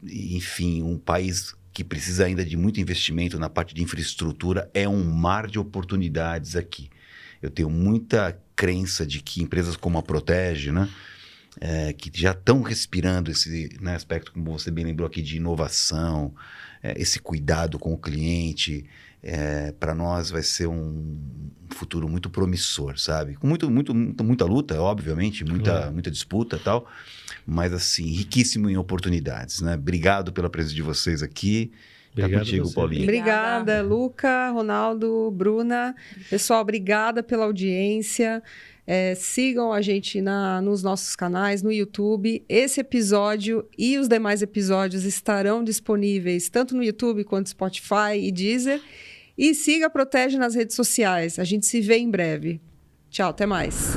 Enfim, um país que precisa ainda de muito investimento na parte de infraestrutura, é um mar de oportunidades aqui. Eu tenho muita crença de que empresas como a Protege, né, que já estão respirando esse, né, aspecto, como você bem lembrou aqui, de inovação, esse cuidado com o cliente, para nós vai ser um futuro muito promissor, sabe? Com muita luta, obviamente, muita disputa e tal, mas assim, riquíssimo em oportunidades, né? Obrigado pela presença de vocês aqui. Obrigado Tá contigo, você. Paulinho. Obrigada, Luca, Ronaldo, Bruna. Pessoal, obrigada pela audiência. Sigam a gente nos nossos canais, no YouTube. Esse episódio e os demais episódios estarão disponíveis tanto no YouTube quanto no Spotify e Deezer. E siga a Protege nas redes sociais. A gente se vê em breve. Tchau, até mais.